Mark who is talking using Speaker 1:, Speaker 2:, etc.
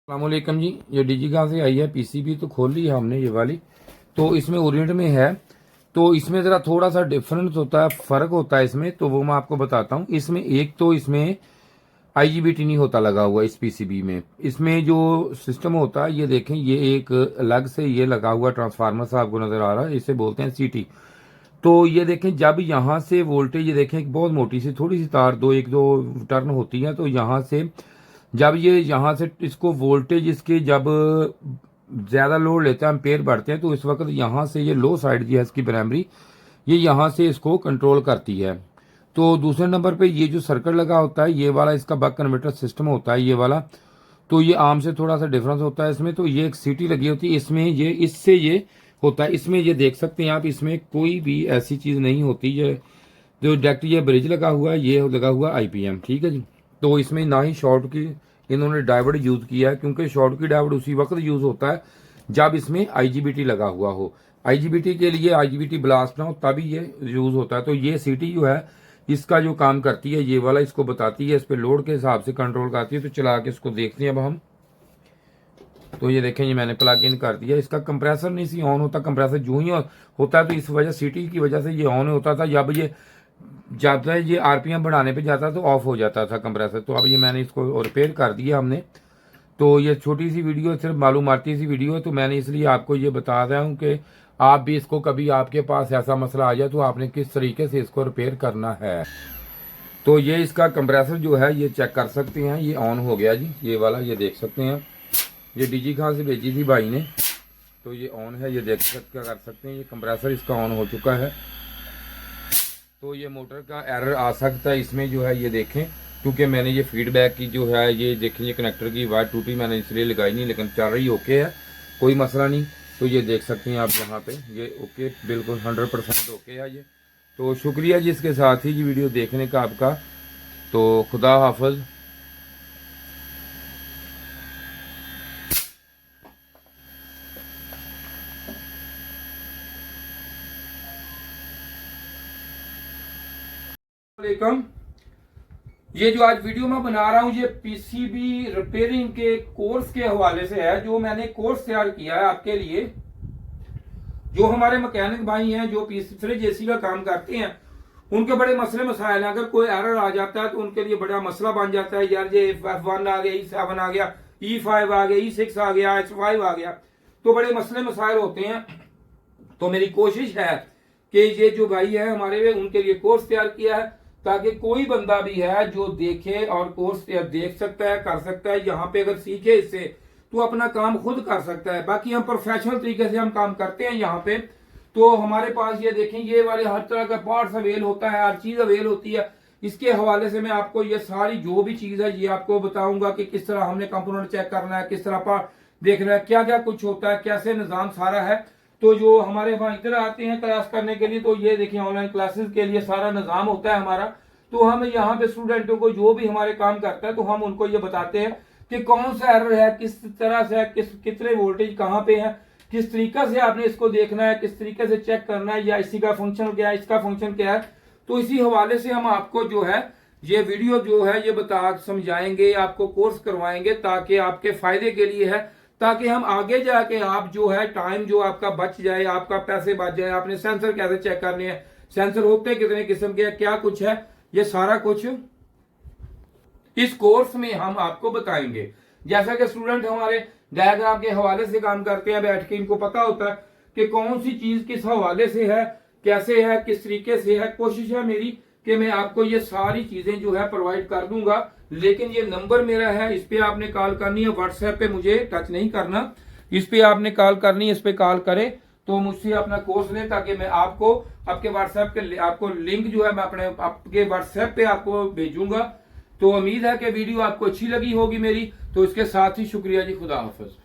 Speaker 1: अस्सलामुअलैकुम जी। ये डीजी कहाँ से आई है? पीसीबी तो खोल ली है हमने ये वाली। तो इसमें ओरिएंट में है, तो इसमें ज़रा थोड़ा सा डिफरेंस होता है, फ़र्क होता है इसमें, तो वो मैं आपको बताता हूँ। इसमें एक तो इसमें आईजीबीटी नहीं होता लगा हुआ इस पीसीबी में। इसमें जो सिस्टम होता है ये देखें, ये एक अलग से ये लगा हुआ ट्रांसफार्मर सा आपको नज़र आ रहा है, इसे बोलते हैं सीटी। तो ये देखें, जब यहाँ से वोल्टेज, ये देखें एक बहुत मोटी सी थोड़ी सी तार, एक दो टर्न होती है, तो यहाँ से जब ये यहाँ से इसको वोल्टेज इसके जब ज़्यादा लोड लेता है, एम्पेयर बढ़ते हैं, तो इस वक्त यहाँ से ये लो साइड जो है इसकी प्राइमरी, ये यहाँ से इसको कंट्रोल करती है। तो दूसरे नंबर पे ये जो सर्किट लगा होता है, ये वाला इसका बक कन्वर्टर सिस्टम होता है ये वाला, तो ये आम से थोड़ा सा डिफरेंस होता है इसमें। तो ये एक सीटी लगी होती है इसमें, ये इससे ये होता है। इसमें ये देख सकते हैं आप, इसमें कोई भी ऐसी चीज़ नहीं होती। ये जो डायरेक्ट ये ब्रिज लगा हुआ है, ये लगा हुआ आईपीएम, ठीक है जी। तो इसमें ना ही शॉर्ट की इन्होंने डायोड यूज़ किया है, क्योंकि शॉर्ट की डायोड उसी वक्त यूज़ होता है जब इसमें आईजीबीटी लगा हुआ हो। आईजीबीटी के लिए आईजीबीटी ब्लास्ट ना हो तभी ये यूज़ होता है। तो ये सीटी जो है इसका जो काम करती है, ये वाला इसको बताती है, इस पर लोड के हिसाब से कंट्रोल करती है। तो चला के इसको देखते हैं अब हम। तो ये देखें, ये मैंने प्लग इन कर दिया। इसका कंप्रेसर नहीं सी ऑन होता, कंप्रेसर जो ही होता है तो इस वजह सीटी की वजह से ये ऑन होता था। जब ये जाता है, ये आरपीएम बढ़ाने पे जाता तो ऑफ हो जाता था कंप्रेसर। तो अब ये मैंने इसको रिपेयर कर दिया हमने। तो ये छोटी सी वीडियो, सिर्फ मालूमाती सी वीडियो है, तो मैंने इसलिए आपको ये बता रहा हूँ कि आप भी इसको, कभी आपके पास ऐसा मसला आ जाए तो आपने किस तरीके से इसको रिपेयर करना है। तो ये इसका कंप्रेसर जो है ये चेक कर सकते हैं, ये ऑन हो गया जी, ये वाला ये देख सकते हैं। ये डीजी कहाँ से भेजी थी भाई ने, तो ये ऑन है, ये देख कर सकते हैं, ये कंप्रेसर इसका ऑन हो चुका है। तो ये मोटर का एरर आ सकता है इसमें जो है, ये देखें, क्योंकि मैंने ये फीडबैक की जो है, ये देखें, ये कनेक्टर की वायर टूटी, मैंने इसलिए लगाई नहीं, लेकिन चल रही ओके है, कोई मसला नहीं। तो ये देख सकते हैं आप यहाँ पे, ये ओके, बिल्कुल 100% ओके है ये। तो शुक्रिया जी इसके साथ ही ये वीडियो देखने का आपका। तो खुदा हाफिज। ये जो आज वीडियो मैं बना रहा हूँ, ये पीसीबी रिपेयरिंग के कोर्स के हवाले से है, जो मैंने कोर्स तैयार किया है आपके लिए। जो हमारे मैकेनिक भाई हैं जो फ्रिज एसी का काम करते हैं, उनके बड़े मसले मसाइल हैं। अगर कोई एरर आ जाता है तो उनके लिए बड़ा मसला बन जाता है, यार ये F1 आ गया, E7 आ गया, E5 आ गया, E6 आ गया, H5 आ गया, तो बड़े मसले मसाइल होते हैं। तो मेरी कोशिश है कि ये जो भाई है हमारे, उनके लिए कोर्स तैयार किया है, ताकि कोई बंदा भी है जो देखे और कोर्स देख सकता है, कर सकता है। यहाँ पे अगर सीखे इससे तो अपना काम खुद कर सकता है। बाकी हम प्रोफेशनल तरीके से हम काम करते हैं यहाँ पे। तो हमारे पास ये देखें, ये वाले हर तरह का पार्ट्स अवेल होता है, हर चीज अवेल होती है। इसके हवाले से मैं आपको ये सारी जो भी चीज है ये आपको बताऊंगा कि किस तरह हमने कंपोनेंट चेक करना है, किस तरह पार्ट देखना है, क्या क्या कुछ होता है, कैसे निजाम सारा है। तो जो हमारे वहां इधर आते हैं क्लास करने के लिए, तो ये देखिए ऑनलाइन क्लासेस के लिए सारा निजाम होता है हमारा। तो हम यहाँ पे स्टूडेंटों को जो भी हमारे काम करता है, तो हम उनको ये बताते हैं कि कौन सा एरर है, किस तरह से है, कितने वोल्टेज कहाँ पे है, किस तरीका से आपने इसको देखना है, किस तरीके से चेक करना है, या इसी का फंक्शन क्या है, इसका फंक्शन क्या है। तो इसी हवाले से हम आपको जो है ये वीडियो जो है ये बता समझाएंगे, आपको कोर्स करवाएंगे, ताकि आपके फायदे के लिए है, ताकि हम आगे जाके आप जो है टाइम जो आपका बच जाए, आपका पैसे बच जाए। आपने सेंसर कैसे चेक करने हैं, सेंसर होते कितने किस्म के, क्या कुछ है, ये सारा कुछ इस कोर्स में हम आपको बताएंगे। जैसा कि स्टूडेंट हमारे डायग्राम के हवाले से काम करते हैं बैठ के, इनको पता होता है कि कौन सी चीज किस हवाले से है, कैसे है, किस तरीके से है। कोशिश है मेरी कि मैं आपको ये सारी चीजें जो है प्रोवाइड कर दूंगा। लेकिन ये नंबर मेरा है, इस पे आपने कॉल करनी है, व्हाट्सएप पे मुझे टच नहीं करना, इस पे आपने कॉल करनी है। इस पे कॉल करें तो मुझसे अपना कोर्स लें, ताकि मैं आपको आपके व्हाट्सएप के आपको लिंक जो है मैं अपने आपके व्हाट्सएप पे आपको भेजूंगा। तो उम्मीद है कि वीडियो आपको अच्छी लगी होगी मेरी। तो इसके साथ ही शुक्रिया जी, खुदा हाफिज।